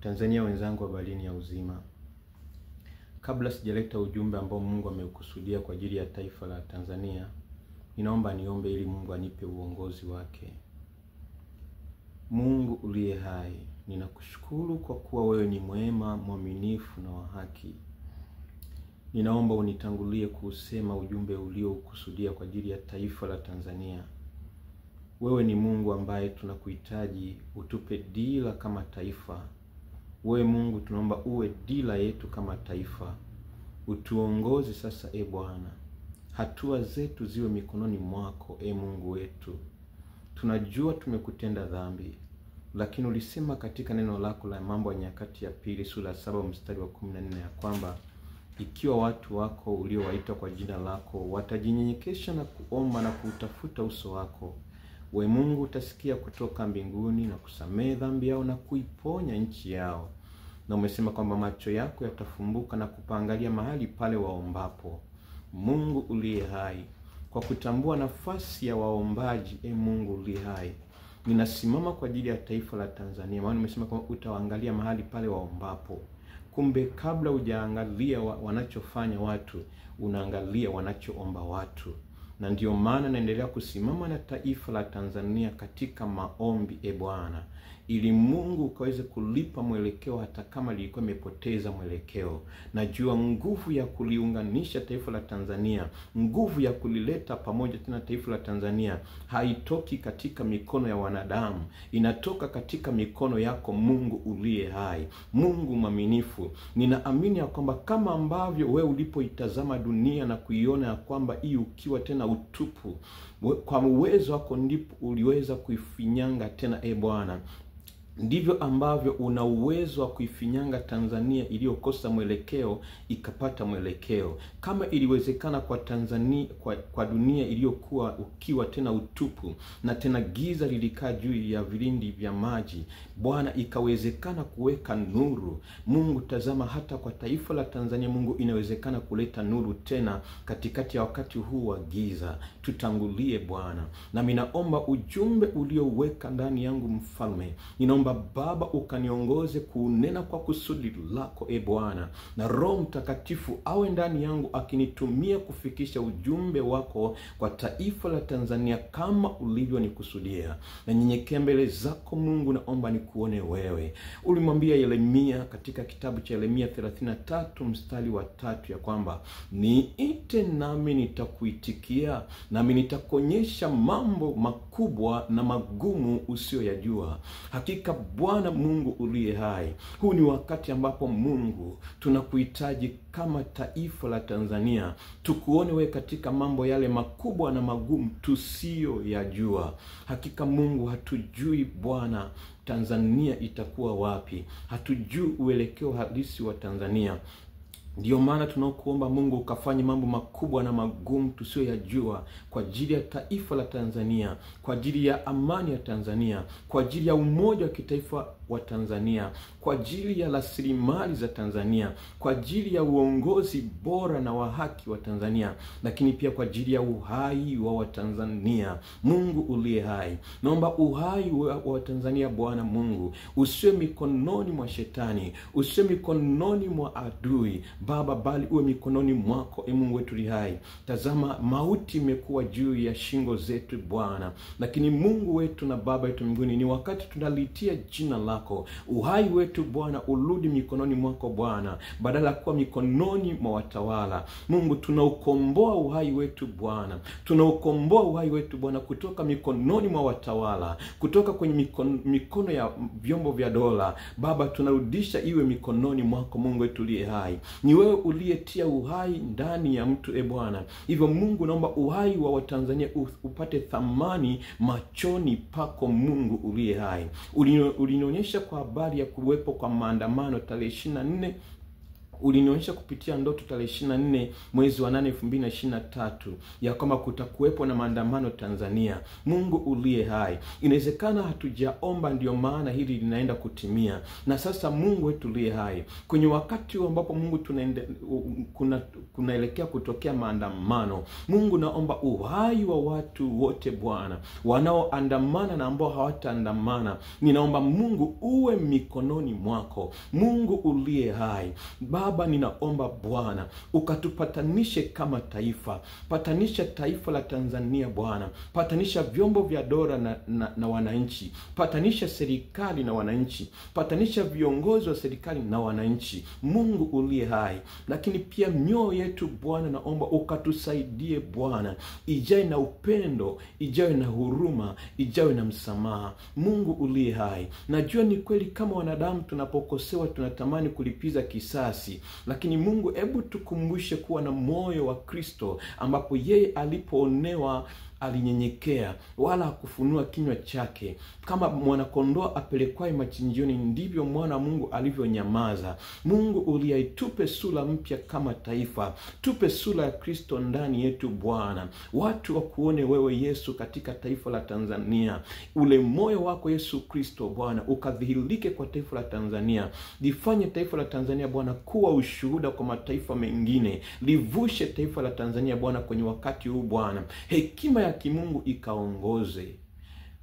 Tanzania wenzangu wa Balini ya Uzima. Kabla sijaleta ujumbe ambao Mungu ameukusudia kwa ajili ya taifa la Tanzania, ninaomba niombe ili Mungu anipe uongozi wake. Mungu uliye hai, ninakushukuru kwa kuwa wewe ni mwema, mwaminifu na wa haki. Ninaomba unitangulie kusema ujumbe uliokusudia kwa ajili ya taifa la Tanzania. Wewe ni Mungu ambaye tunakuhitaji utupe dira kama taifa. Wewe Mungu tunaomba uwe dira yetu kama taifa. Utuongoze sasa Bwana. Hatua zetu ziwe mikononi mwako Mungu wetu. Tunajua tumekutenda dhambi, lakini ulisema katika neno lako la Mambo ya Nyakati ya Pili sura 7 mstari wa 14 ya kwamba ikiwa watu wako uliowaita kwa jina lako watajinyenyekesha na kuomba na kutafuta uso wako, we Mungu utasikia kutoka mbinguni na kusamehe dhambi yao na kuiponya nchi yao. Na umesema kwamba macho yako yatafumbuka na kupaangalia mahali pale waombapo. Mungu uliye hai, kwa kutambua nafasi ya waombaji Mungu uliye hai, ninasimama kwa ajili ya taifa la Tanzania. Maana umesema kwamba utaangalia mahali pale waombapo. Kumbe kabla hujaangalia wanachofanya watu, unaangalia wanachoomba watu. Na ndio maana naendelea kusimama na taifa la Tanzania katika maombi Bwana, ili Mungu ukaweze kulipa mwelekeo hata kama lilikuwa imepoteza mwelekeo. Najua nguvu ya kuliunganisha taifa la Tanzania, nguvu ya kulileta pamoja tena taifa la Tanzania haitoki katika mikono ya wanadamu, inatoka katika mikono yako Mungu uliye hai, Mungu mwaminifu. Ninaamini ya kwamba kama ambavyo wewe ulipoitazama dunia na kuiona ya kwamba hii ukiwa tena utupu, kwa uwezo wako ndipo uliweza kuifinyanga tena Bwana, ndivyo ambavyo una uwezo wa kuifinyanga Tanzania iliyokosa mwelekeo ikapata mwelekeo. Kama iliwezekana kwa Tanzania, kwa dunia iliyokuwa ukiwa tena utupu na tena giza lilikaa juu ya vilindi vya maji, Bwana ikawezekana kuweka nuru. Mungu tazama hata kwa taifa la Tanzania Mungu inawezekana kuleta nuru tena katikati ya wakati huu wa giza. Tutangulie Bwana. Na ninaomba ujumbe ulioweka ndani yangu Mfalme, ninaomba Baba ukaniongoze kunena kwa kusudi lako Bwana, na Roho Mtakatifu awe ndani yangu akinitumia kufikisha ujumbe wako kwa taifa la Tanzania kama ulivyonikusudia. Na nyenyekea mbele zako Mungu, naomba nikuone wewe. Ulimwambia Yeremia katika kitabu cha Yeremia 33 mstari wa 3 ya kwamba niite nami nitakuitikia, nami nitakuonyesha mambo makubwa na magumu usiyoyajua. Hakika Bwana Mungu uliye hai, huu ni wakati ambapo Mungu tunakuhitaji kama taifa la Tanzania, tukuone wewe katika mambo yale makubwa na magumu tusiyoyajua. Hakika Mungu hatujui Bwana Tanzania itakuwa wapi, hatujui uelekeo halisi wa Tanzania. Ndio maana tunakuomba Mungu ukafanye mambo makubwa na magumu tusiyoyajua kwa ajili ya taifa la Tanzania, kwa ajili ya amani ya Tanzania, kwa ajili ya umoja wa kitaifa wa Tanzania, kwa ajili ya rasilimali za Tanzania, kwa ajili ya uongozi bora na wa haki wa Tanzania, lakini pia kwa ajili ya uhai wa Tanzania. Mungu uliye hai, naomba uhai wa Tanzania Bwana Mungu usiwe mikononi mwa shetani, usiwe mikononi mwa adui Baba, bali uwe mikononi mwako Mungu wetu uliye hai. Tazama mauti imekuwa juu ya shingo zetu Bwana, lakini Mungu wetu na Baba yetu mbinguni, ni wakati tunalitia jina lako. Uhai wetu Bwana urudi mikononi mwako Bwana, badala kuwa mikononi mwa watawala. Mungu tunaukomboa uhai wetu Bwana, tunaukomboa uhai wetu Bwana kutoka mikononi mwa watawala, kutoka kwenye mikono ya vyombo vya dola. Baba, tunarudisha iwe mikononi mwako Mungu wetu uliye hai. Ni wewe uliyetia uhai ndani ya mtu Bwana. Hivyo Mungu naomba uhai wa Watanzania upate thamani machoni pako Mungu uliye hai. Ulinionyesha kwa habari ya kuwepo kwa maandamano tarehe 24 ulinionyesha kupitia ndoto tarehe 24 mwezi wa 8 2023 ya kwamba kutakuwepo na maandamano Tanzania. Mungu uliye hai, inawezekana hatujaomba, ndio maana hili linaenda kutimia. Na sasa Mungu wetu uliye hai, kwenye wakati huu ambapo Mungu kunaelekea kutokea maandamano, Mungu naomba uhai wa watu wote Bwana, wanaoandamana na ambao hawataandamana, ninaomba Mungu uwe mikononi mwako. Mungu uliye hai Baba, ninaomba Bwana ukatupatanishe kama taifa. Patanisha taifa la Tanzania Bwana, patanisha vyombo vya dola na wananchi, patanisha serikali na wananchi, patanisha viongozi wa serikali na wananchi. Mungu uliye hai, lakini pia mioyo yetu Bwana, naomba ukatusaidie Bwana, ijae na upendo, ijae na huruma, ijae na msamaha. Mungu uliye hai, najua ni kweli kama wanadamu tunapokosewa tunatamani kulipiza kisasi, lakini Mungu, hebu tukumbushe kuwa na moyo wa Kristo, ambapo yeye alipoonewa alinyenyekea wala hakufunua kinywa chake. Kama mwanakondoo apelekwaye machinjioni, ndivyo mwana Mungu alivyonyamaza. Mungu uliaitupe sura mpya kama taifa, tupe sura ya Kristo ndani yetu Bwana, watu wakuone wewe Yesu katika taifa la Tanzania. Ule moyo wako Yesu Kristo Bwana ukadhihirike kwa taifa la Tanzania. Lifanye taifa la Tanzania Bwana kuwa ushuhuda kwa mataifa mengine. Livushe taifa la Tanzania Bwana kwenye wakati huu Bwana, hekima ya kimungu ikaongoze.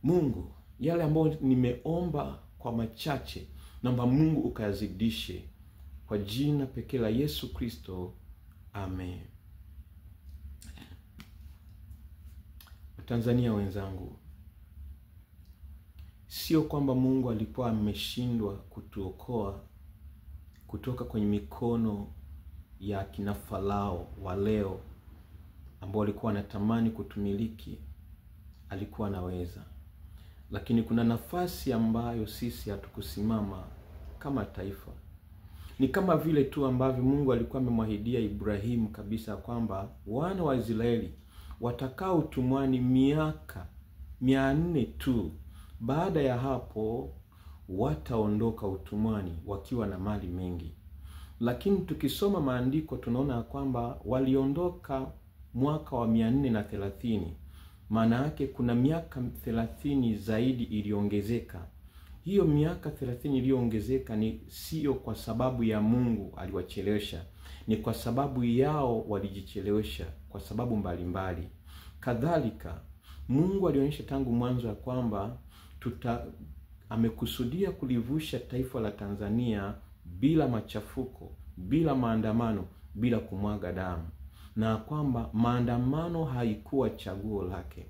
Mungu, yale ambayo nimeomba kwa machache, naomba Mungu ukayazidishe kwa jina pekee la Yesu Kristo, amen. Tanzania wenzangu, sio kwamba Mungu alikuwa ameshindwa kutuokoa kutoka kwenye mikono ya kina Farao wa leo ambao walikuwa wanatamani kutumiliki. Alikuwa anaweza, lakini kuna nafasi ambayo sisi hatukusimama kama taifa. Ni kama vile tu ambavyo Mungu alikuwa amemwahidia Ibrahimu kabisa kwamba wana wa Israeli watakaa utumwani miaka 400 tu. Baada ya hapo wataondoka utumwani wakiwa na mali mengi. Lakini tukisoma maandiko tunaona kwamba waliondoka mwaka wa 430. Maana yake kuna miaka 30 zaidi iliongezeka. Hiyo miaka 30 iliyoongezeka ni sio kwa sababu ya Mungu aliwachelewesha, ni kwa sababu yao walijichelewesha kwa sababu mbalimbali. Kadhalika Mungu alionyesha tangu mwanzo ya kwamba amekusudia kulivusha taifa la Tanzania bila machafuko, bila maandamano, bila kumwaga damu, na kwamba maandamano haikuwa chaguo lake.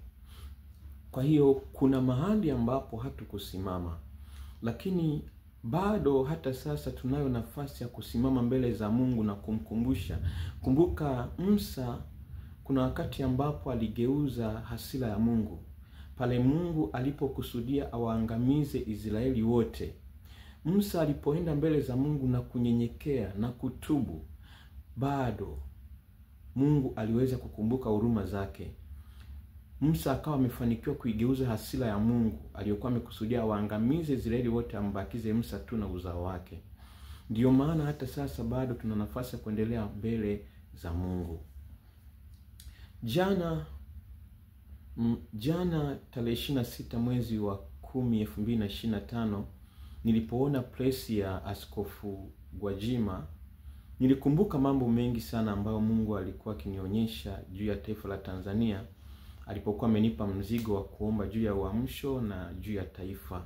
Kwa hiyo kuna mahali ambapo hatukusimama, lakini bado hata sasa tunayo nafasi ya kusimama mbele za Mungu na kumkumbusha. Kumbuka Musa, kuna wakati ambapo aligeuza hasira ya Mungu pale Mungu alipokusudia awaangamize Israeli wote. Musa alipoenda mbele za Mungu na kunyenyekea na kutubu, bado Mungu aliweza kukumbuka huruma zake. Musa akawa amefanikiwa kuigeuza hasira ya Mungu aliyokuwa amekusudia waangamize Israeli wote, ambakize Musa tu na uzao wake. Ndiyo maana hata sasa bado tuna nafasi ya kuendelea mbele za Mungu. Jana tarehe 26 mwezi wa 10 2025 nilipoona presi ya Askofu Gwajima, nilikumbuka mambo mengi sana ambayo Mungu alikuwa akinionyesha juu ya taifa la Tanzania alipokuwa amenipa mzigo wa kuomba juu ya uamsho na juu ya taifa.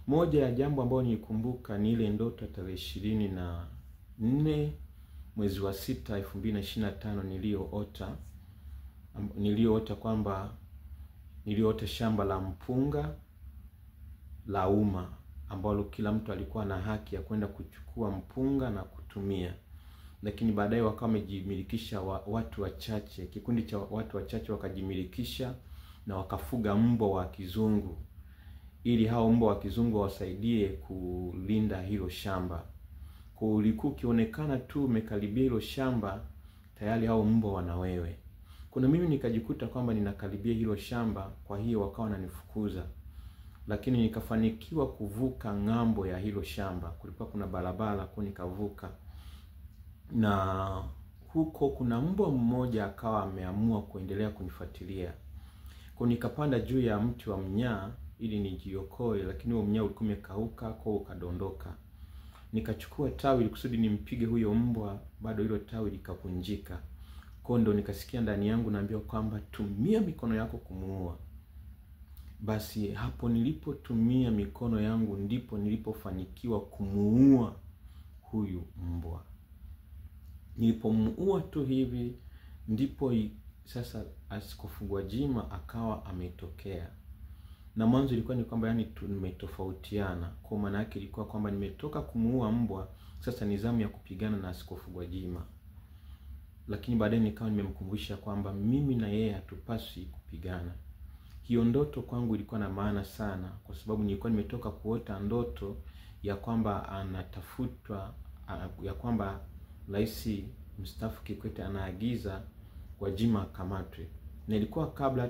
Moja ya jambo ambalo nilikumbuka ni ile ndoto tarehe 24 mwezi wa 6 2025 niliyoota kwamba niliota shamba la mpunga la umma ambalo kila mtu alikuwa na haki ya kwenda kuchukua mpunga na kutumia. Lakini baadaye wakawa wamejimilikisha watu wachache, kikundi cha watu wachache wakajimilikisha na wakafuga mbwa wa kizungu, ili hao mbwa wa kizungu wasaidie kulinda hilo shamba. Kwa ulikuwa ukionekana tu umekaribia hilo shamba, tayari hao mbwa wana wewe. Kuna mimi nikajikuta kwamba ninakaribia hilo shamba, kwa hiyo wakawa wananifukuza. Lakini nikafanikiwa kuvuka ng'ambo ya hilo shamba. Kulikuwa kuna barabara, kwa nikavuka. na huko kuna mbwa mmoja akawa ameamua kuendelea kunifuatilia. Kwa nikapanda juu ya mti wa mnyaa ili nijiokoe, lakini huo mnyaa ulikuwa umekauka, kwa ukadondoka. Nikachukua tawi ili kusudi nimpige huyo mbwa, bado hilo tawi likavunjika. Kwa ndo nikasikia ndani yangu naambiwa kwamba tumia mikono yako kumuua. Basi hapo nilipotumia mikono yangu ndipo nilipofanikiwa kumuua huyu mbwa. Nilipomuua tu hivi ndipo sasa Askofu Gwajima akawa ametokea. Na mwanzo ilikuwa ni kwamba yani tumetofautiana. Kwa maana yake ilikuwa kwamba nimetoka kumuua mbwa, sasa ni zamu ya kupigana na Askofu Gwajima. Lakini baadaye nikawa nimemkumbusha kwamba mimi na yeye hatupaswi kupigana. Hiyo ndoto kwangu ilikuwa na maana sana, kwa sababu nilikuwa nimetoka kuota ndoto ya kwamba anatafutwa, ya kwamba Rais mstaafu Kikwete anaagiza Gwajima akamatwe. Na ilikuwa kabla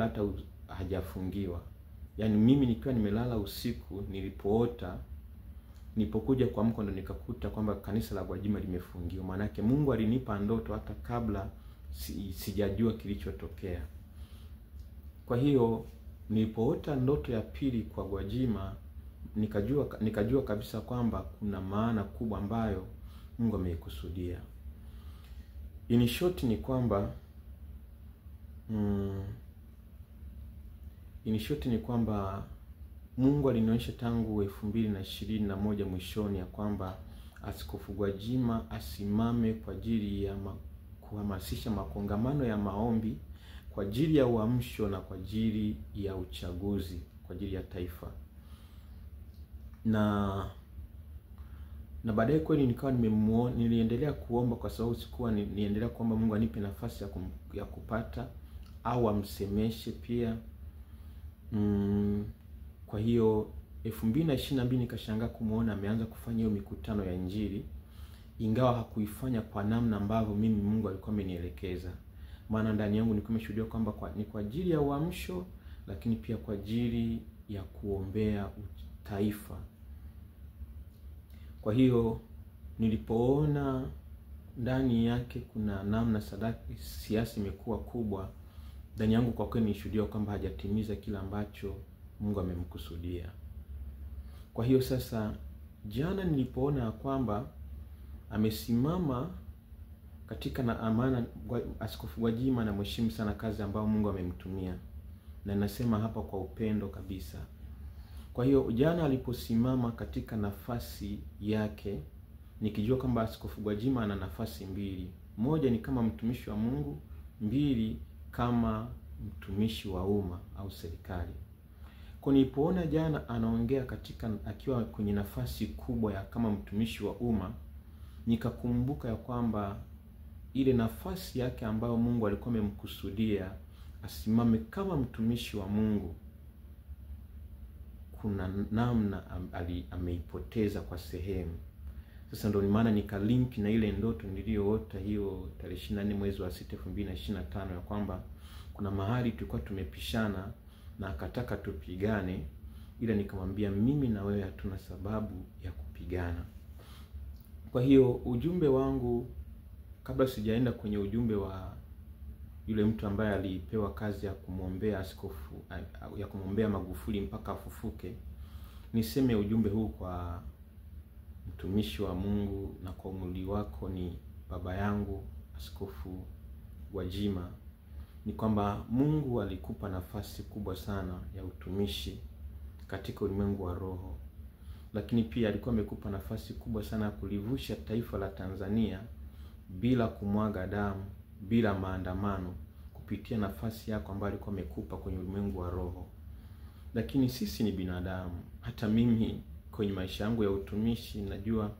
hata hajafungiwa. Yaani mimi nikiwa nimelala usiku, nilipokuja kuamka ndo nikakuta kwamba kanisa la Gwajima limefungiwa. Maana yake Mungu alinipa ndoto hata kabla sijajua kilichotokea. Kwa hiyo nilipoota ndoto ya pili kwa Gwajima, nikajua kabisa kwamba kuna maana kubwa ambayo Mungu ameikusudia. In short ni kwamba Mungu alinionyesha tangu 2021 mwishoni ya kwamba Askofu Gwajima asimame kwa ajili ya kuhamasisha makongamano ya maombi kwa ajili ya uamsho na kwa ajili ya uchaguzi kwa ajili ya taifa. Na baadaye kweli nikawa niliendelea kuomba, kwa sababu sikuwa niendelea kuomba Mungu anipe nafasi ya kupata au amsemeshe pia. Kwa hiyo 2022 nikashangaa kumuona ameanza kufanya hiyo mikutano ya Injili, ingawa hakuifanya kwa namna ambavyo mimi Mungu alikuwa amenielekeza. Maana ndani yangu nilikuwa nimeshuhudia kwamba ni kwa ajili ya uamsho, lakini pia kwa ajili ya kuombea taifa. Kwa hiyo nilipoona ndani yake kuna namna siasa imekuwa kubwa, ndani yangu kwa kweli nilishuhudia kwamba hajatimiza kila ambacho Mungu amemkusudia. Kwa hiyo sasa jana nilipoona kwamba amesimama katika na amana, Askofu Gwajima na mheshimu sana kazi ambayo Mungu amemtumia, na nasema hapa kwa upendo kabisa. Kwa hiyo jana aliposimama katika nafasi yake, nikijua kwamba Askofu Gwajima ana nafasi mbili. Moja ni kama mtumishi wa Mungu, mbili kama mtumishi wa umma au serikali. Kwa nilipoona jana anaongea akiwa kwenye nafasi kubwa ya kama mtumishi wa umma, nikakumbuka ya kwamba ile nafasi yake ambayo Mungu alikuwa amemkusudia asimame kama mtumishi wa Mungu, kuna namna ameipoteza kwa sehemu. Sasa ndio maana nikalink na ile ndoto niliyoota hiyo tarehe 24 mwezi wa 6 2025 ya kwamba kuna mahali tulikuwa tumepishana na akataka tupigane, ila nikamwambia mimi na wewe hatuna sababu ya kupigana. Kwa hiyo ujumbe wangu, kabla sijaenda kwenye ujumbe wa yule mtu ambaye alipewa kazi ya kumwombea askofu, ya kumwombea Magufuli mpaka afufuke, niseme ujumbe huu kwa mtumishi wa Mungu na kwa umri wako ni baba yangu Askofu Gwajima, ni kwamba Mungu alikupa nafasi kubwa sana ya utumishi katika ulimwengu wa roho, lakini pia alikuwa amekupa nafasi kubwa sana ya kulivusha taifa la Tanzania bila kumwaga damu, bila maandamano, kupitia nafasi yako ambayo alikuwa amekupa kwenye ulimwengu wa roho. Lakini sisi ni binadamu. Hata mimi kwenye maisha yangu ya utumishi najua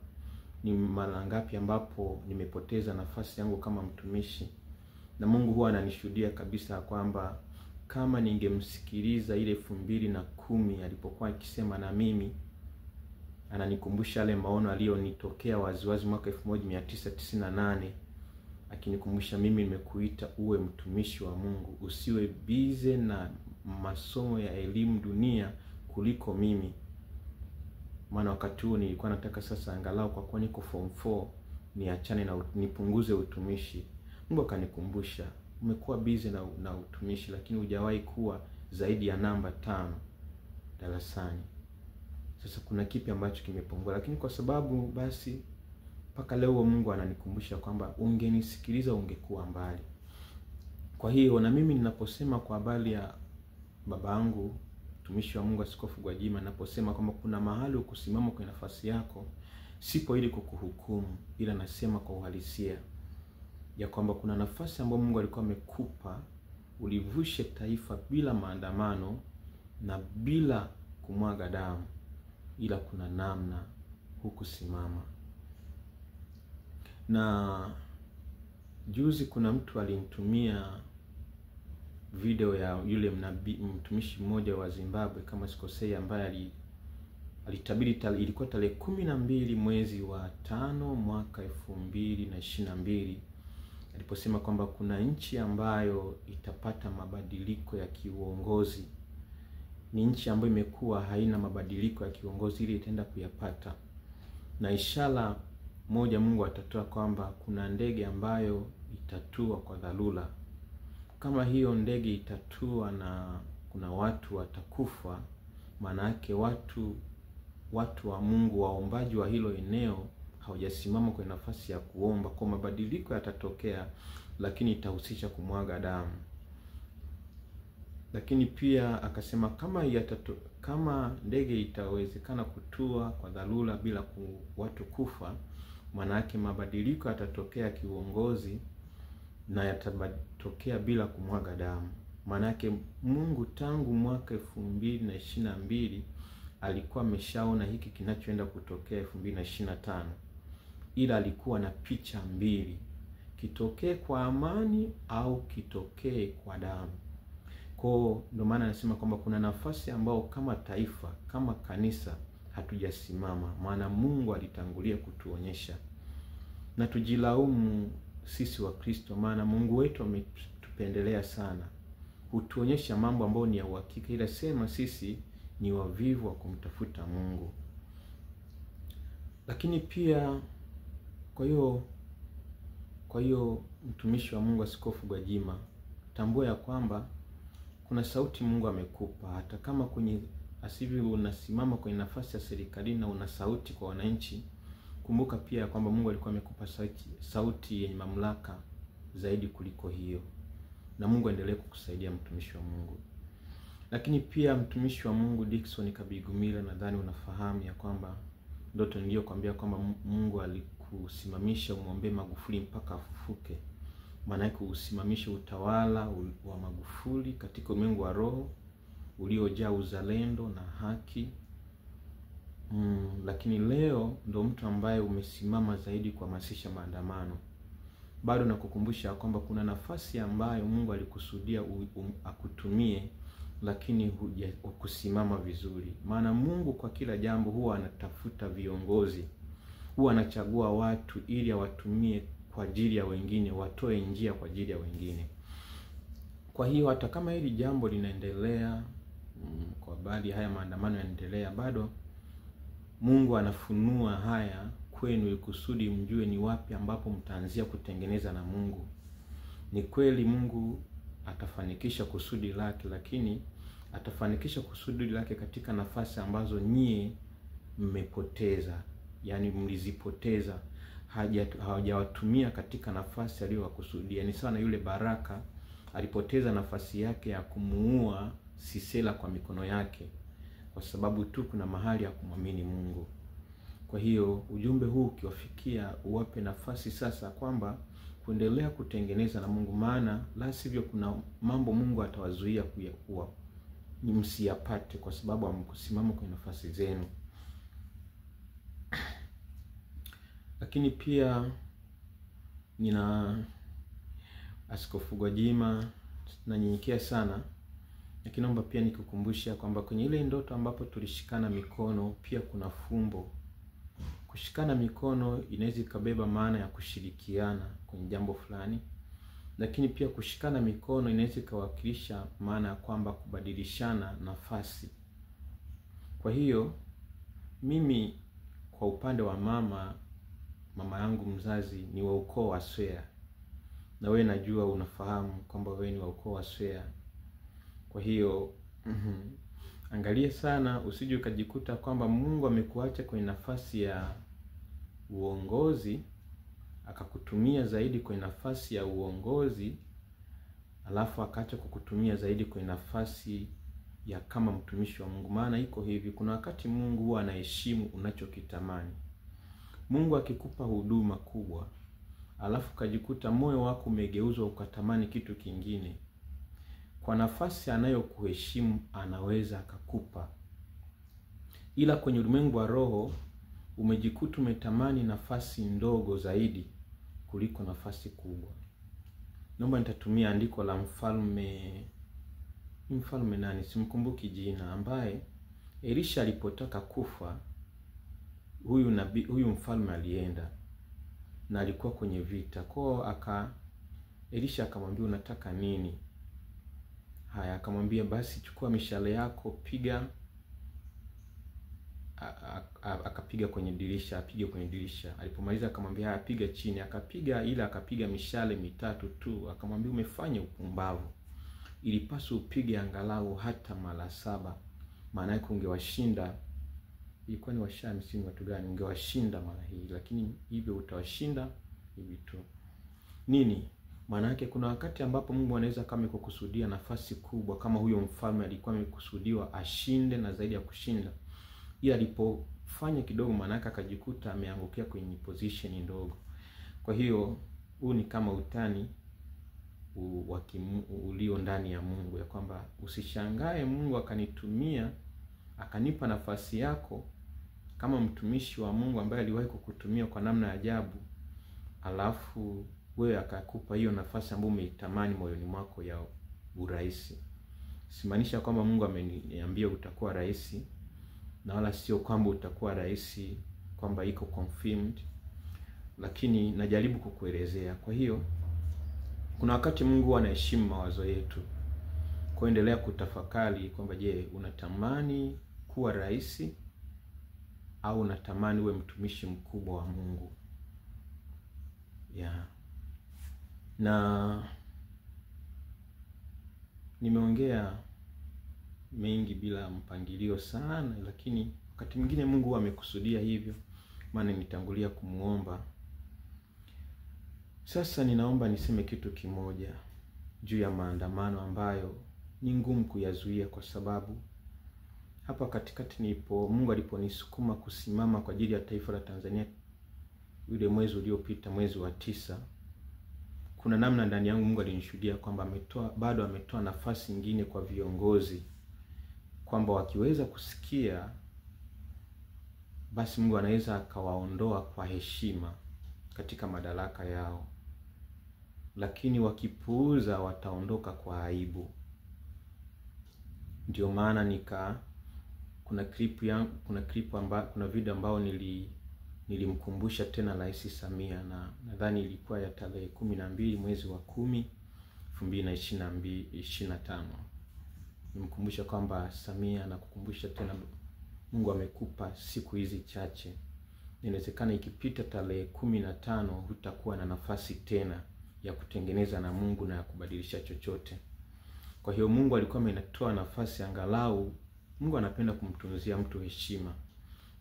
ni mara ngapi ambapo nimepoteza nafasi yangu kama mtumishi, na Mungu huwa ananishuhudia kabisa kwamba kama ningemsikiliza ile 2010 alipokuwa akisema na mimi, ananikumbusha yale maono aliyonitokea waziwazi mwaka 1998, akinikumbusha mimi nimekuita uwe mtumishi wa Mungu, usiwe bize na masomo ya elimu dunia kuliko mimi. maana wakati huo nilikuwa nataka sasa angalau kwa kuwa niko form 4 niachane na nipunguze utumishi. Mungu akanikumbusha, umekuwa busy na utumishi, lakini hujawahi kuwa zaidi ya namba 5 darasani. Sasa kuna kipi ambacho kimepungua? Lakini kwa sababu basi mpaka leo Mungu ananikumbusha kwamba ungenisikiliza ungekuwa mbali. Kwa hiyo na mimi ninaposema kwa habari ya babangu mtumishi wa Mungu Askofu Gwajima, ninaposema kwamba kuna mahali ukusimama kwenye nafasi yako, sipo ili kukuhukumu, ila nasema kwa uhalisia ya kwamba kuna nafasi ambayo Mungu alikuwa amekupa ulivushe taifa bila maandamano na bila kumwaga damu, ila kuna namna hukusimama. Na juzi kuna mtu alinitumia video ya yule mtumishi mmoja wa Zimbabwe kama sikosei, ambaye alitabiri ilikuwa tarehe 12 mwezi wa 5 mwaka 2022, aliposema kwamba kuna nchi ambayo itapata mabadiliko ya kiuongozi. Ni nchi ambayo imekuwa haina mabadiliko ya kiuongozi, ili itaenda kuyapata. Na ishara moja Mungu atatoa kwamba kuna ndege ambayo itatua kwa dharura. Kama hiyo ndege itatua na kuna watu watakufa, maana yake watu wa Mungu waombaji wa hilo eneo hawajasimama kwenye nafasi ya kuomba, kwa mabadiliko yatatokea, lakini itahusisha kumwaga damu. Lakini pia akasema kama ndege itawezekana kutua kwa dharura bila watu kufa, maana yake mabadiliko yatatokea kiuongozi na yatatokea bila kumwaga damu. Maana yake Mungu tangu mwaka 2022 alikuwa ameshaona hiki kinachoenda kutokea 2025, ila alikuwa na picha mbili: kitokee kwa amani au kitokee kwa damu. Kwa ndio maana anasema kwamba kuna nafasi ambao kama taifa, kama kanisa hatujasimama, maana Mungu alitangulia kutuonyesha. Na tujilaumu sisi wa Kristo, maana Mungu wetu ametupendelea sana, hutuonyesha mambo ambayo ni ya uhakika, ila sema sisi ni wavivu wa kumtafuta Mungu. Lakini pia kwa hiyo mtumishi wa Mungu Askofu Gwajima, tambua ya kwamba kuna sauti Mungu amekupa, hata kama kwenye asivyo unasimama kwenye nafasi ya serikali na una sauti kwa wananchi. Kumbuka pia kwamba Mungu alikuwa amekupa sauti yenye mamlaka zaidi kuliko hiyo, na Mungu aendelee kukusaidia mtumishi wa Mungu. Lakini pia mtumishi wa Mungu Dickson Kabigumila, nadhani unafahamu ya kwamba ndoto niliyokuambia kwamba Mungu alikusimamisha umwombee Magufuli mpaka afufuke. Maana yake usimamishe utawala wa Magufuli katika ulimwengu wa roho uliojaa uzalendo na haki. Lakini leo ndo mtu ambaye umesimama zaidi kuhamasisha maandamano. Bado nakukumbusha kwamba kuna nafasi ambayo Mungu alikusudia akutumie, lakini hukusimama vizuri. Maana Mungu kwa kila jambo huwa anatafuta viongozi, huwa anachagua watu ili awatumie kwa ajili ya wengine, watoe njia kwa ajili ya wengine. Kwa hiyo hata kama hili jambo linaendelea, kwa bali haya maandamano yanaendelea, bado Mungu anafunua haya kwenu ili kusudi mjue ni wapi ambapo mtaanzia kutengeneza na Mungu. Ni kweli Mungu atafanikisha kusudi lake, lakini atafanikisha kusudi lake katika nafasi ambazo nyie mmepoteza, yani mlizipoteza, hawajawatumia katika nafasi aliyowakusudia. Ni sana yule Baraka alipoteza nafasi yake ya kumuua Sisera kwa mikono yake, kwa sababu tu kuna mahali ya kumwamini Mungu. Kwa hiyo ujumbe huu ukiwafikia, uwape nafasi sasa kwamba kuendelea kutengeneza na Mungu, maana la sivyo kuna mambo Mungu atawazuia kuyakuwa ni msiyapate kwa sababu hamkusimama kwenye nafasi zenu. Lakini pia nina Askofu Gwajima, nanyenyekea sana, lakini naomba pia nikukumbusha kwamba kwenye ile ndoto ambapo tulishikana mikono pia kuna fumbo. Kushikana mikono inaweza ikabeba maana ya kushirikiana kwenye jambo fulani, lakini pia kushikana mikono inaweza ikawakilisha maana ya kwamba kubadilishana nafasi. Kwa hiyo Mimi kwa upande wa mama yangu mzazi ni wa ukoo wa Swea. Na wewe najua unafahamu kwamba wewe ni wa ukoo wa Swea. Kwa hiyo angalia sana usije ukajikuta kwamba Mungu amekuacha kwenye nafasi ya uongozi, akakutumia zaidi kwenye nafasi ya uongozi, alafu akaacha kukutumia zaidi kwenye nafasi ya kama mtumishi wa Mungu. Maana iko hivi, kuna wakati Mungu huwa anaheshimu unachokitamani. Mungu akikupa huduma kubwa, alafu kajikuta moyo wako umegeuzwa ukatamani kitu kingine, kwa nafasi anayokuheshimu anaweza akakupa. Ila kwenye ulimwengu wa roho umejikuta umetamani nafasi ndogo zaidi kuliko nafasi kubwa. Naomba nitatumia andiko la mfalme nani, simkumbuki jina, ambaye Elisha alipotaka kufa, huyu mfalme alienda na alikuwa kwenye vita. Kwa Elisha akamwambia unataka nini? Haya, akamwambia basi chukua mishale yako, piga. Akapiga kwenye dirisha, apige kwenye dirisha. Alipomaliza akamwambia apiga chini, akapiga, ila akapiga mishale mitatu tu. Akamwambia umefanya upumbavu, ilipaswa upige angalau hata mara 7, maana yake ungewashinda. Ilikuwa ni Washami si watu gani, ungewashinda mara hii, lakini hivyo utawashinda hivi tu. Nini? Maana yake kuna wakati ambapo Mungu anaweza kama kukusudia nafasi kubwa, kama huyo mfalme alikuwa amekusudiwa ashinde na zaidi ya kushinda. Ila alipofanya kidogo, maana yake akajikuta ameangukia kwenye position ndogo. Kwa hiyo huu ni kama utani ulio ndani ya Mungu, ya kwamba usishangae Mungu akanitumia akanipa nafasi yako kama mtumishi wa Mungu ambaye aliwahi kukutumia kwa namna ya ajabu, alafu wewe akakupa hiyo nafasi ambayo umeitamani moyoni mwako ya urahisi. Simaanisha kwamba Mungu ameniambia utakuwa rais, na wala sio kwamba utakuwa rais kwamba iko confirmed, lakini najaribu kukuelezea. Kwa hiyo kuna wakati Mungu anaheshimu mawazo yetu. Kuendelea kutafakari kwamba je, unatamani kuwa rais au unatamani uwe mtumishi mkubwa wa Mungu? Na nimeongea mengi bila mpangilio sana, lakini wakati mwingine Mungu amekusudia hivyo, maana nitangulia kumuomba. Sasa ninaomba niseme kitu kimoja juu ya maandamano ambayo ni ngumu kuyazuia, kwa sababu hapa katikati Mungu aliponisukuma kusimama kwa ajili ya taifa la Tanzania yule mwezi uliopita, mwezi wa 9, kuna namna ndani yangu Mungu alinishuhudia kwamba bado ametoa nafasi nyingine kwa viongozi, kwamba wakiweza kusikia basi Mungu anaweza akawaondoa kwa heshima katika madaraka yao, lakini wakipuuza wataondoka kwa aibu. Ndio maana kuna video ambao nilimkumbusha tena Rais Samia, na nadhani ilikuwa ya tarehe 12 mwezi wa 10 2025. Nimkumbusha kwamba Samia, na kukumbusha tena, Mungu amekupa siku hizi chache. Inawezekana ikipita tarehe 15 hutakuwa na nafasi tena ya kutengeneza na Mungu na ya kubadilisha chochote. Kwa hiyo Mungu alikuwa amenatoa nafasi, angalau Mungu anapenda kumtunzia mtu heshima.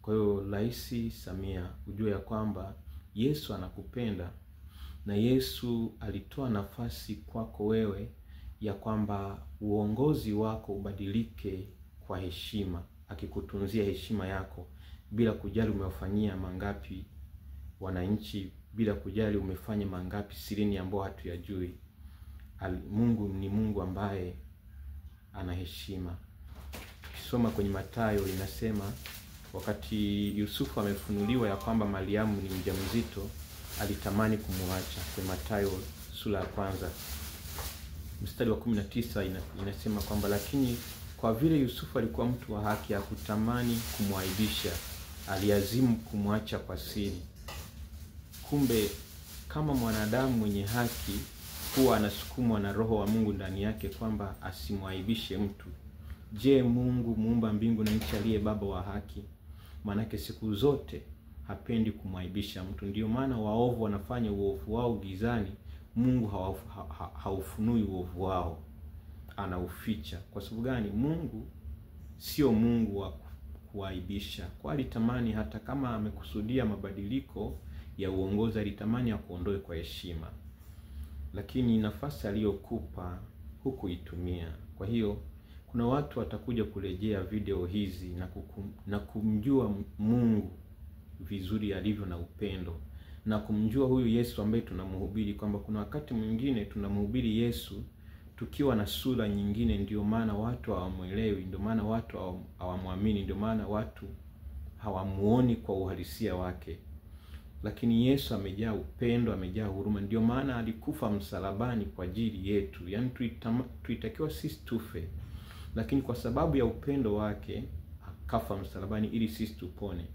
Kwa hiyo Rais Samia, ujue ya kwamba Yesu anakupenda, na Yesu alitoa nafasi kwako wewe ya kwamba uongozi wako ubadilike kwa heshima, akikutunzia heshima yako bila kujali umewafanyia mangapi wananchi, bila kujali umefanya mangapi sirini ambao hatuyajui. Mungu ni Mungu ambaye ana heshima. Tukisoma kwenye Mathayo inasema wakati Yusufu amefunuliwa ya kwamba Mariamu ni mjamzito, alitamani kumwacha. Kwenye Mathayo sura ya 1 mstari wa 19 inasema kwamba lakini kwa vile Yusufu alikuwa mtu wa haki, hakutamani kumwaibisha, aliazimu kumwacha kwa siri. Kumbe kama mwanadamu mwenye haki huwa anasukumwa na Roho wa Mungu ndani yake kwamba asimwaibishe mtu, je, Mungu muumba mbingu na nchi, aliye Baba wa haki, Maanake siku zote hapendi kumwaibisha mtu. Ndio maana waovu wanafanya uovu wao gizani, Mungu haufunui uovu wao, anauficha. Kwa sababu gani? Mungu sio Mungu wa kuaibisha. Kwa alitamani hata kama amekusudia mabadiliko ya uongozi, alitamani akuondoe kwa heshima, lakini nafasi aliyokupa hukuitumia. Kwa hiyo kuna watu watakuja kurejea video hizi na kumjua Mungu vizuri alivyo na upendo, na kumjua huyu Yesu ambaye tunamhubiri, kwamba kuna wakati mwingine tunamhubiri Yesu tukiwa na sura nyingine. Ndio maana watu hawamuelewi, ndio maana watu hawamwamini, ndio maana watu hawamuoni kwa uhalisia wake. Lakini Yesu amejaa upendo, amejaa huruma. Ndio maana alikufa msalabani kwa ajili yetu. Yaani tuitakiwa sisi tufe, lakini kwa sababu ya upendo wake akafa msalabani ili sisi tupone.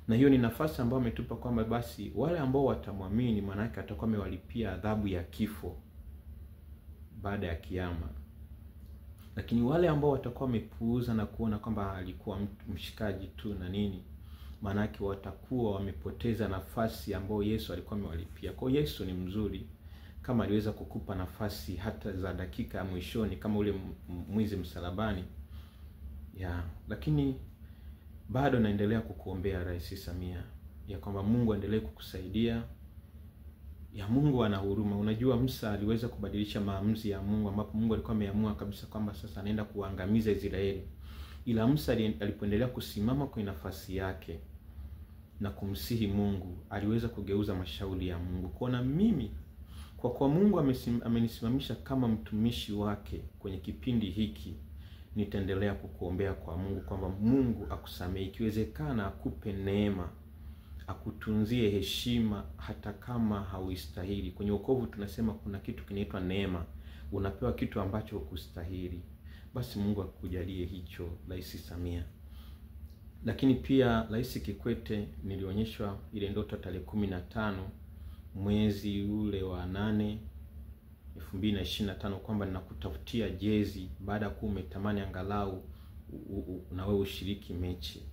Na hiyo ni nafasi ambayo ametupa, kwamba basi wale ambao watamwamini, maana yake atakuwa amewalipia adhabu ya kifo baada ya kiyama. Lakini wale ambao watakuwa wamepuuza na kuona kwamba alikuwa mshikaji tu na nini, maana yake watakuwa wamepoteza nafasi ambayo Yesu alikuwa amewalipia. Kwa Yesu ni mzuri, kama aliweza kukupa nafasi hata za dakika ya mwishoni kama ule mwizi msalabani lakini bado naendelea kukuombea Rais Samia, ya kwamba Mungu aendelee kukusaidia. Mungu ana huruma. Unajua Musa aliweza kubadilisha maamuzi ya Mungu, ambapo Mungu alikuwa ameamua kabisa kwamba sasa anaenda kuangamiza Israeli. Ila Musa alipoendelea kusimama kwenye nafasi yake na kumsihi Mungu, aliweza kugeuza mashauri ya Mungu. Kuona mimi kwa Mungu amenisimamisha kama mtumishi wake kwenye kipindi hiki, nitaendelea kukuombea kwa Mungu kwamba Mungu akusamehe, ikiwezekana akupe neema, akutunzie heshima hata kama hauistahili. Kwenye wokovu tunasema kuna kitu kinaitwa neema, unapewa kitu ambacho hukustahili. Basi Mungu akujalie hicho Rais Samia. Lakini pia Rais Kikwete, nilionyeshwa ile ndoto tarehe 15 mwezi ule wa 8 2025 kwamba ninakutafutia jezi baada ya kuwa umetamani angalau na wewe ushiriki mechi.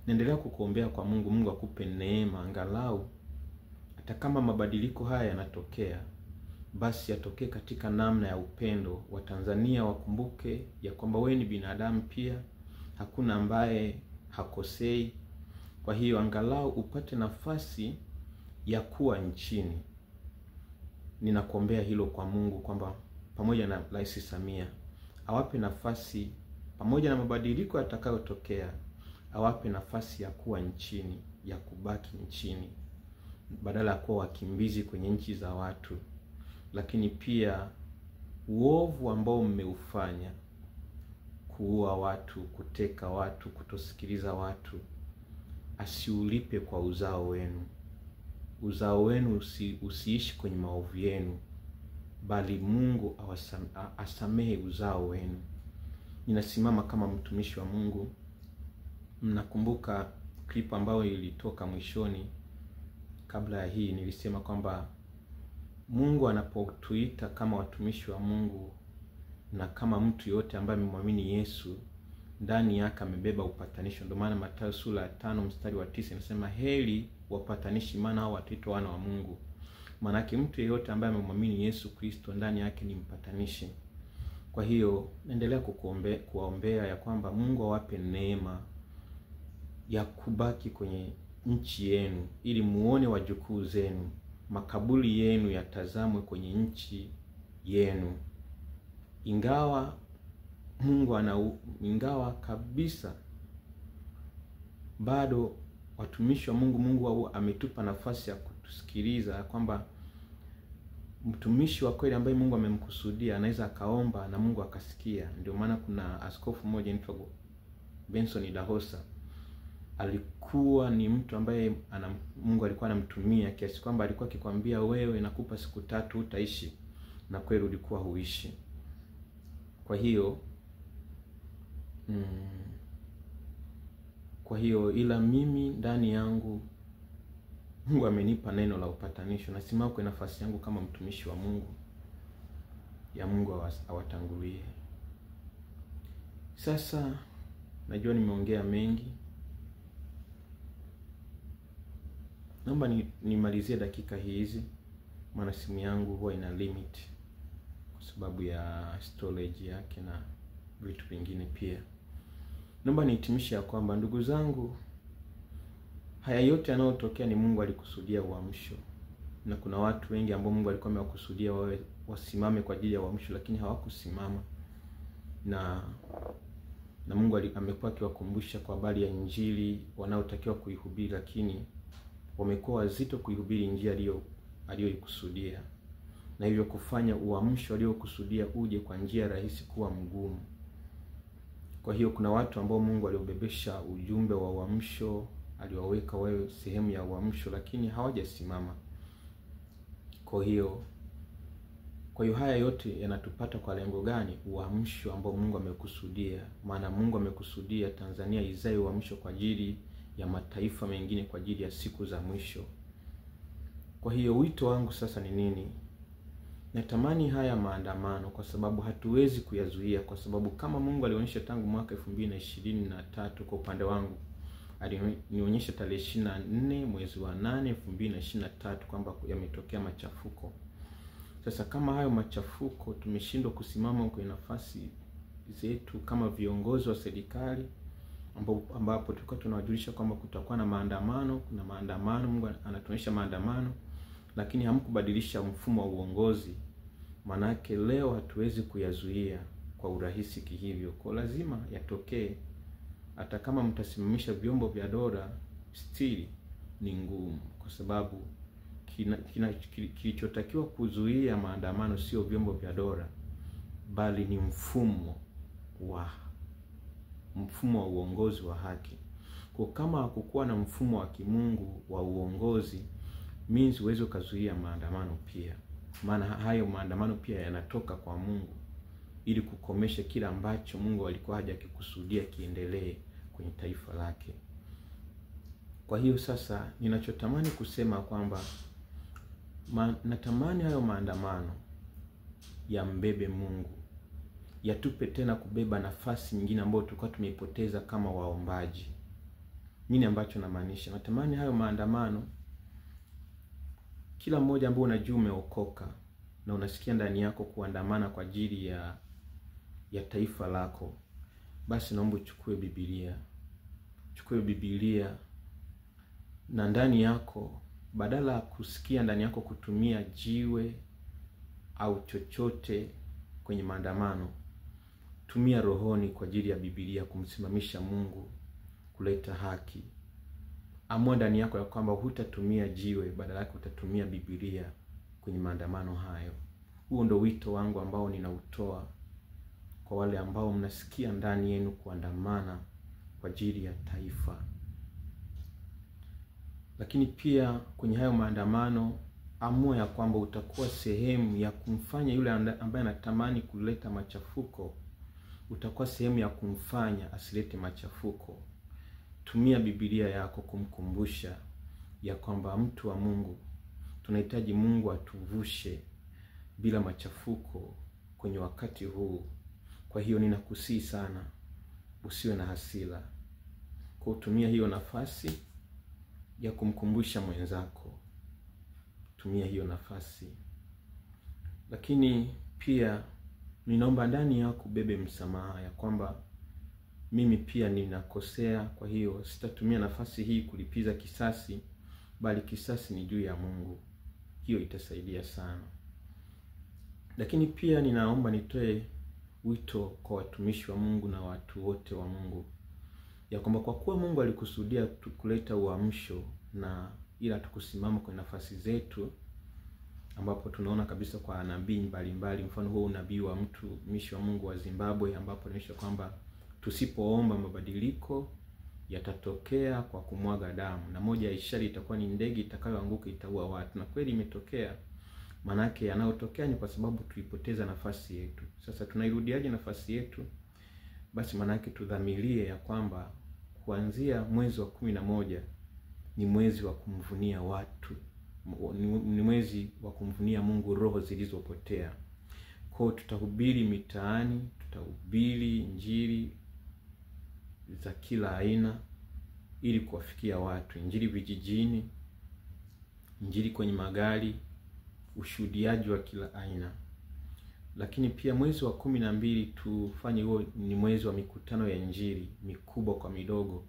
Naendelea kukuombea kwa Mungu, Mungu akupe neema angalau hata kama mabadiliko haya yanatokea, basi yatokee katika namna ya upendo. Wa Tanzania wakumbuke ya kwamba wewe ni binadamu pia, hakuna ambaye hakosei. Kwa hiyo angalau upate nafasi ya kuwa nchini. Ninakuombea hilo kwa Mungu, kwamba pamoja na Rais Samia awape nafasi, pamoja na mabadiliko yatakayotokea, awape nafasi ya kuwa nchini, ya kubaki nchini, badala ya kuwa wakimbizi kwenye nchi za watu. Lakini pia uovu ambao mmeufanya, kuua watu, kuteka watu, kutosikiliza watu, asiulipe kwa uzao wenu. Uzao wenu usiishi kwenye maovu yenu, bali Mungu asamehe uzao wenu. Ninasimama kama mtumishi wa Mungu. Mnakumbuka clip ambayo ilitoka mwishoni kabla ya hii, nilisema kwamba Mungu anapotuita kama watumishi wa Mungu na kama mtu yote ambaye amemwamini Yesu, ndani yake amebeba upatanisho. Ndio maana Mathayo sura ya 5 mstari wa 9 inasema heri wapatanishi, maana hao wataitwa wana wa Mungu. Maana yake mtu yeyote ambaye amemwamini Yesu Kristo ndani yake ni mpatanishi. Kwa hiyo naendelea kuwaombea ya kwamba Mungu awape neema ya kubaki kwenye nchi yenu, ili muone wajukuu zenu, makaburi yenu yatazamwe kwenye nchi yenu. Ingawa kabisa bado watumishi wa Mungu ametupa nafasi ya kutusikiliza, kwamba mtumishi wa kweli ambaye Mungu amemkusudia anaweza akaomba na Mungu akasikia. Ndio maana kuna askofu mmoja anaitwa Benson Dahosa, alikuwa ni mtu ambaye Mungu alikuwa anamtumia kiasi kwamba alikuwa akikwambia wewe nakupa siku 3 utaishi, na kweli ulikuwa huishi. Kwa hiyo ila mimi ndani yangu Mungu amenipa neno la upatanisho. Nasimama kwa nafasi yangu kama mtumishi wa Mungu, ya Mungu awatangulie. Sasa najua nimeongea mengi, Naomba nimalizie dakika hizi, maana simu yangu huwa ina limit kwa sababu ya storage yake na vitu vingine pia. Naomba nihitimishe ya kwamba ndugu zangu, haya yote yanayotokea ni Mungu alikusudia uamsho. Na kuna watu wengi ambao Mungu alikuwa amewakusudia wawe wasimame kwa ajili ya uamsho, lakini hawakusimama. Na Mungu amekuwa akiwakumbusha kwa habari ya injili wanaotakiwa kuihubiri, lakini wamekuwa wazito kuihubiri injili aliyoikusudia, na hivyo kufanya uamsho aliokusudia uje kwa njia rahisi kuwa mgumu. Kwa hiyo kuna watu ambao Mungu aliobebesha ujumbe wa uamsho, aliwaweka wawe sehemu ya uamsho, lakini hawajasimama. Kwa hiyo haya yote yanatupata kwa lengo gani? Uamsho ambao Mungu amekusudia. Maana Mungu amekusudia Tanzania izae uamsho kwa ajili ya mataifa mengine, kwa ajili ya siku za mwisho. Kwa hiyo wito wangu sasa ni nini? Natamani haya maandamano, kwa sababu hatuwezi kuyazuia, kwa sababu kama Mungu alionyesha tangu mwaka 2023 kwa upande wangu, alinionyesha tarehe 24 mwezi wa 8 2023 kwamba yametokea machafuko. Sasa kama hayo machafuko tumeshindwa kusimama kwenye nafasi zetu kama viongozi wa serikali, ambapo tulikuwa tunawajulisha kwamba kutakuwa na maandamano, kuna maandamano, Mungu anatuonyesha maandamano, lakini hamkubadilisha mfumo wa uongozi, manake leo hatuwezi kuyazuia kwa urahisi kihivyo. Kwa lazima yatokee. Hata kama mtasimamisha vyombo vya dola, still ni ngumu, kwa sababu kilichotakiwa kuzuia maandamano sio vyombo vya dola, bali ni mfumo wa uongozi wa haki. Kwa kama hakukuwa na mfumo wa kimungu wa uongozi, means uwezo kuzuia maandamano pia. Maana hayo maandamano pia yanatoka kwa Mungu ili kukomesha kila ambacho Mungu alikuwa hajakikusudia kiendelee kwenye taifa lake. Kwa hiyo sasa ninachotamani kusema kwamba natamani hayo maandamano yambebe Mungu, yatupe tena kubeba nafasi nyingine ambayo tulikuwa tumeipoteza kama waombaji. Nini ambacho namaanisha? Natamani hayo maandamano, kila mmoja ambaye unajua umeokoka na unasikia ndani yako kuandamana kwa ajili ya taifa lako, basi naomba uchukue Biblia. Chukue Biblia na ndani yako, badala ya kusikia ndani yako kutumia jiwe au chochote kwenye maandamano, tumia rohoni kwa ajili ya Biblia kumsimamisha Mungu, kuleta haki. Amua ndani yako ya kwamba hutatumia jiwe, badala yake utatumia Biblia kwenye maandamano hayo. Huo ndo wito wangu ambao ninautoa kwa wale ambao mnasikia ndani yenu kuandamana kwa ajili ya taifa. Lakini pia kwenye hayo maandamano, amua ya kwamba utakuwa sehemu ya kumfanya yule ambaye anatamani kuleta machafuko, utakuwa sehemu ya kumfanya asilete machafuko. Tumia Biblia yako kumkumbusha ya kwamba mtu wa Mungu, tunahitaji Mungu atuvushe bila machafuko kwenye wakati huu. Kwa hiyo ninakusihi sana usiwe na hasira. Kwa kutumia hiyo nafasi ya kumkumbusha mwenzako, tumia hiyo nafasi. Lakini pia ninaomba ndani yako bebe msamaha ya kwamba mimi pia ninakosea, kwa hiyo sitatumia nafasi hii kulipiza kisasi, bali kisasi ni juu ya Mungu. Hiyo itasaidia sana. Lakini pia ninaomba nitoe wito kwa watumishi wa Mungu na watu wote wa Mungu ya kwamba kwa kuwa Mungu alikusudia kuleta uamsho, na ila tukusimama kwenye nafasi zetu, ambapo tunaona kabisa kwa nabii mbalimbali, mfano huo unabii wa mtumishi wa Mungu wa Zimbabwe, ambapo anaonyesha kwamba tusipoomba mabadiliko yatatokea kwa kumwaga damu, na moja ya ishara itakuwa ni ndege itakayoanguka itaua watu. Na kweli imetokea. Manake yanayotokea ni kwa sababu tulipoteza nafasi yetu. Sasa tunairudiaje nafasi yetu? Basi manake tudhamirie ya kwamba kuanzia mwezi wa 11 ni mwezi wa kumvunia watu, ni mwezi wa kumvunia Mungu roho zilizopotea. Kwa tutahubiri mitaani, tutahubiri injili za kila aina ili kuwafikia watu, injili vijijini, injili kwenye magari, ushuhudiaji wa kila aina. Lakini pia mwezi wa 12 tufanye huo ni mwezi wa mikutano ya injili mikubwa kwa midogo.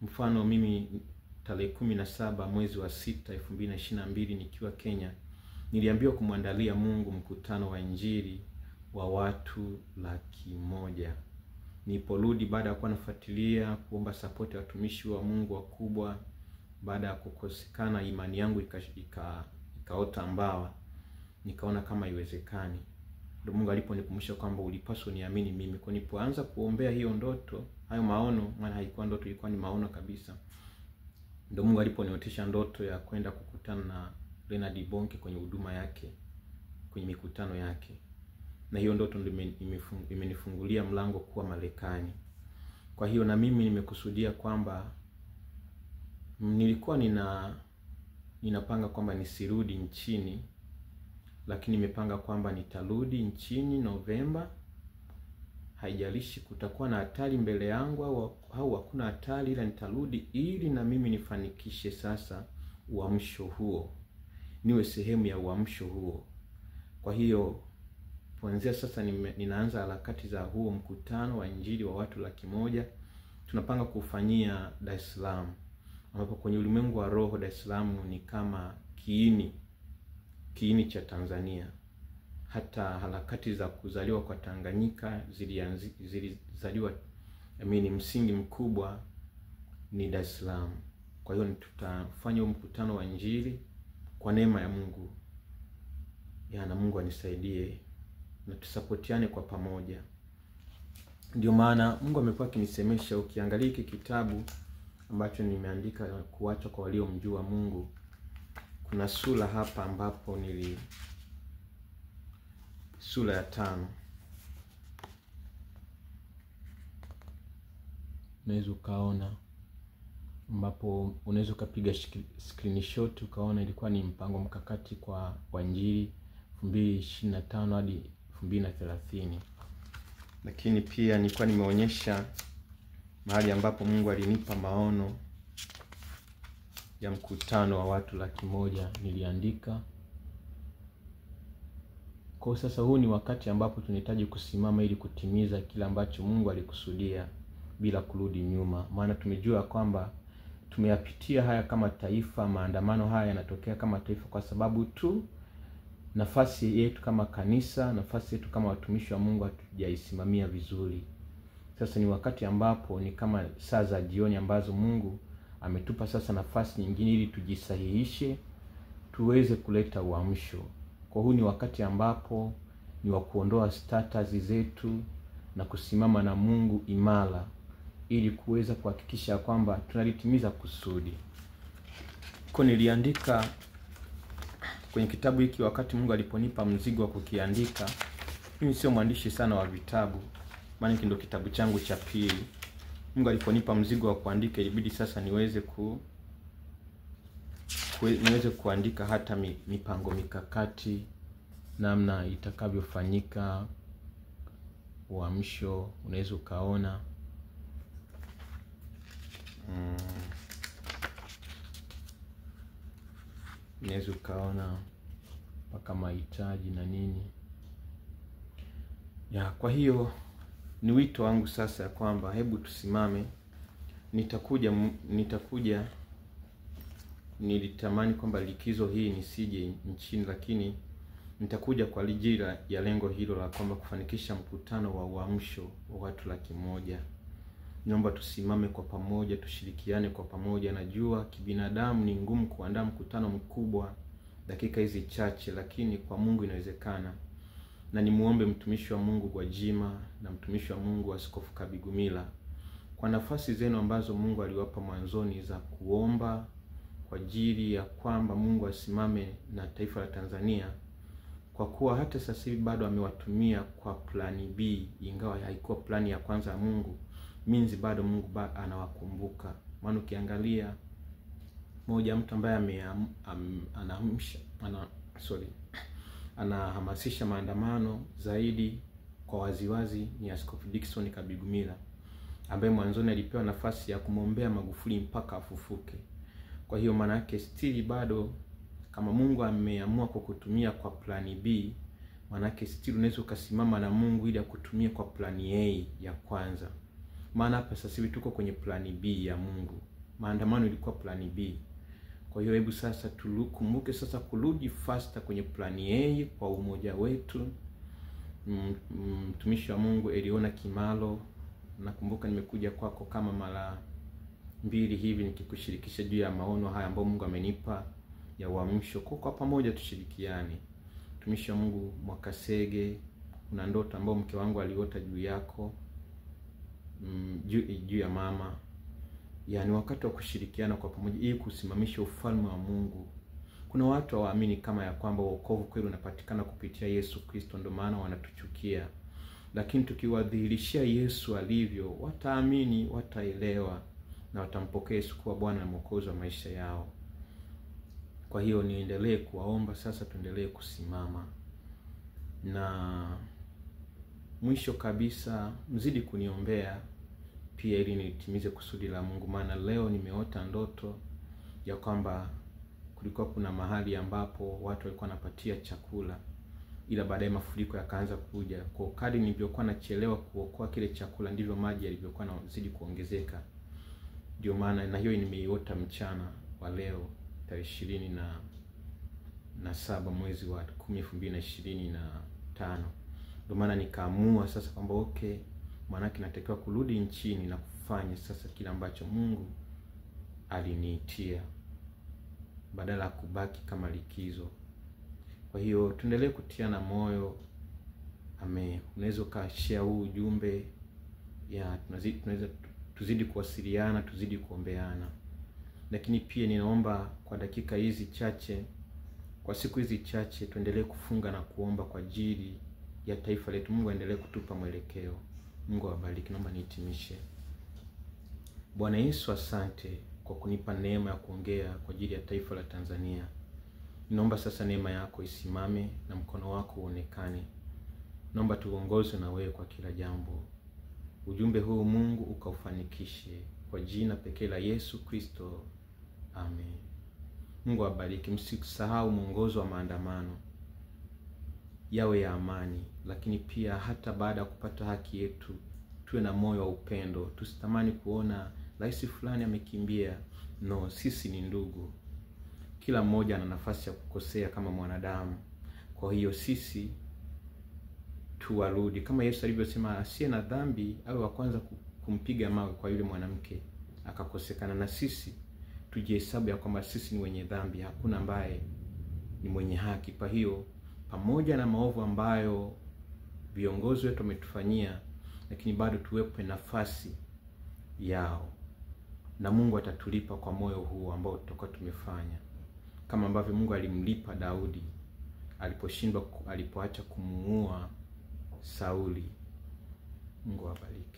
Mfano mimi tarehe 17 mwezi wa 6 2022 nikiwa Kenya, niliambiwa kumwandalia Mungu mkutano wa injili wa watu 100,000. Niporudi baada ya kuwa nafuatilia kuomba support ya watumishi wa Mungu wakubwa, baada ya kukosekana imani yangu ikaota mbawa, nikaona kama iwezekani. Ndio Mungu aliponikumbusha kwamba ulipaswa niamini mimi. Kwa nilipoanza kuombea hiyo ndoto, hayo maono, maana haikuwa ndoto, ilikuwa ni maono kabisa. Ndio Mungu aliponiotesha ndoto ya kwenda kukutana na Leonard Bonke kwenye huduma yake, kwenye mikutano yake. Na hiyo ndoto ndio imenifungulia mlango kuwa Marekani. Kwa hiyo na mimi nimekusudia kwamba nilikuwa ninapanga kwamba nisirudi nchini, lakini nimepanga kwamba nitarudi nchini Novemba. Haijalishi kutakuwa na hatari mbele yangu au hakuna hatari, ila nitarudi ili na mimi nifanikishe sasa uamsho huo, niwe sehemu ya uamsho huo. Kwa hiyo kuanzia sasa ninaanza harakati za huo mkutano wa injili wa watu 100,000. Tunapanga kufanyia Dar es Salaam, ambapo kwenye ulimwengu wa roho Dar es Salaam ni kama kiini cha Tanzania. Hata harakati za kuzaliwa kwa Tanganyika zilizaliwa, msingi mkubwa ni Dar es Salaam. Kwa hiyo tutafanya mkutano wa injili kwa neema ya Mungu. Na Mungu anisaidie na tusapotiane kwa pamoja. Ndio maana Mungu amekuwa akinisemesha, ukiangalia hiki kitabu ambacho nimeandika kuacha kwa waliomjua Mungu, kuna sura hapa ambapo sura ya 5. Unaweza ukaona ambapo unaweza ukapiga screenshot ukaona ilikuwa ni mpango mkakati kwa injili 2025 hadi 2030. Lakini pia nilikuwa nimeonyesha mahali ambapo Mungu alinipa maono ya mkutano wa watu 100,000, niliandika. Kwa sasa huu ni wakati ambapo tunahitaji kusimama ili kutimiza kila ambacho Mungu alikusudia bila kurudi nyuma. Maana tumejua kwamba tumeyapitia haya kama taifa, maandamano haya yanatokea kama taifa kwa sababu tu nafasi yetu kama kanisa, nafasi yetu kama watumishi wa Mungu hatujaisimamia vizuri. Sasa ni wakati ambapo ni kama saa za jioni ambazo Mungu ametupa sasa nafasi nyingine ili tujisahihishe, tuweze kuleta uamsho. Kwa huu ni wakati ambapo ni wa kuondoa status zetu na kusimama na Mungu imara ili kuweza kuhakikisha kwamba tunalitimiza kusudi. Kwa niliandika kwenye kitabu hiki wakati Mungu aliponipa mzigo wa kukiandika. Mimi sio mwandishi sana wa vitabu, maana hiki ndio kitabu changu cha pili. Mungu aliponipa mzigo wa kuandika, ilibidi sasa niweze kuandika hata mipango mikakati, namna itakavyofanyika uamsho. Unaweza ukaona unaweza ukaona mpaka mahitaji na nini. Kwa hiyo ni wito wangu sasa ya kwamba hebu tusimame. Nitakuja nilitamani kwamba likizo hii nisije nchini, lakini nitakuja kwa ajili ya lengo hilo la kwamba kufanikisha mkutano wa uamsho wa watu 100,000. Naomba tusimame kwa pamoja, tushirikiane kwa pamoja. Najua kibinadamu ni ngumu kuandaa mkutano mkubwa dakika hizi chache, lakini kwa Mungu inawezekana. Na nimuombe mtumishi wa Mungu Gwajima na mtumishi wa Mungu Askofu Kabigumila kwa nafasi zenu ambazo Mungu aliwapa mwanzoni za kuomba kwa ajili ya kwamba Mungu asimame na taifa la Tanzania, kwa kuwa hata sasa hivi bado amewatumia kwa plani B, ingawa haikuwa plani ya kwanza ya Mungu. Minzi bado Mungu anawakumbuka. Maana ukiangalia mmoja mtu ambaye anahamasisha maandamano zaidi kwa waziwazi ni Askofu Dickson Kabigumila, ambaye mwanzoni alipewa nafasi ya kumwombea Magufuli mpaka afufuke. Kwa hiyo maana yake stili bado Kama Mungu ameamua kukutumia kwa plani B, manake still unaweza ukasimama na Mungu ili akutumie kwa plani A ya kwanza. Maana hapa sasa hivi tuko kwenye plani B ya Mungu. Maandamano ilikuwa plani B. Kwa hiyo hebu sasa tukumbuke sasa kurudi faster kwenye plani A kwa umoja wetu. Mtumishi wa Mungu Eliona Kimalo, nakumbuka nimekuja kwako kama mara 2 hivi nikikushirikisha juu ya maono haya ambayo Mungu amenipa ya uamsho. Kwa pamoja tushirikiane. Mtumishi wa Mungu Mwakasege, kuna ndoto ambayo mke wangu aliota juu yako, juu ya mama. Yaani wakati wa kushirikiana kwa pamoja ili kusimamisha ufalme wa Mungu. Kuna watu hawaamini kama ya kwamba wokovu kweli unapatikana kupitia Yesu Kristo, ndio maana wanatuchukia. Lakini tukiwadhihirishia Yesu alivyo, wataamini, wataelewa na watampokea Yesu kuwa Bwana na Mwokozi wa maisha yao. Kwa hiyo niendelee kuwaomba sasa, tuendelee kusimama. Na mwisho kabisa, mzidi kuniombea pia ili nitimize kusudi la Mungu. Maana leo nimeota ndoto ya kwamba kulikuwa kuna mahali ambapo watu walikuwa wanapatia chakula, ila baadaye mafuriko yakaanza kuja. Kwa kadri nilivyokuwa nachelewa kuokoa kile chakula, ndivyo maji yalivyokuwa yanazidi kuongezeka. Ndio maana, na hiyo nimeiota mchana wa leo tarehe 27 mwezi wa 10 2025. Ndio maana nikaamua sasa kwamba okay, maana kinatakiwa kurudi nchini na kufanya sasa kile ambacho Mungu aliniitia, badala ya kubaki kama likizo. Kwa hiyo tuendelee kutiana moyo. Amen. Unaweza ukashare huu ujumbe, ya tunaweza tuzidi kuwasiliana, tuzidi kuombeana. Lakini pia ninaomba kwa dakika hizi chache, kwa siku hizi chache, tuendelee kufunga na kuomba kwa ajili ya taifa letu. Mungu aendelee kutupa mwelekeo. Mungu awabariki. Naomba nihitimishe. Bwana Yesu, asante kwa kunipa neema ya kuongea kwa ajili ya taifa la Tanzania. Ninaomba sasa neema yako isimame na mkono wako uonekane. Naomba tuongozwe na wewe kwa kila jambo. Ujumbe huu Mungu ukaufanikishe kwa jina pekee la Yesu Kristo. Amen. Mungu awabariki. Msisahau mwongozo wa maandamano yawe ya amani, lakini pia hata baada ya kupata haki yetu tuwe na moyo wa upendo. Tusitamani kuona rais fulani amekimbia. No, sisi ni ndugu. Kila mmoja ana nafasi ya kukosea kama mwanadamu. Kwa hiyo sisi tuwarudi kama Yesu alivyosema, asiye na dhambi awe wa kwanza kumpiga mawe kwa yule mwanamke akakosekana. Na sisi tujihesabu ya kwamba sisi ni wenye dhambi, hakuna ambaye ni mwenye haki. Kwa hiyo pamoja na maovu ambayo viongozi wetu wametufanyia, lakini bado tuwepe nafasi yao, na Mungu atatulipa kwa moyo huu ambao tutakuwa tumefanya, kama ambavyo Mungu alimlipa Daudi alipoacha kumuua Sauli. Mungu awabariki.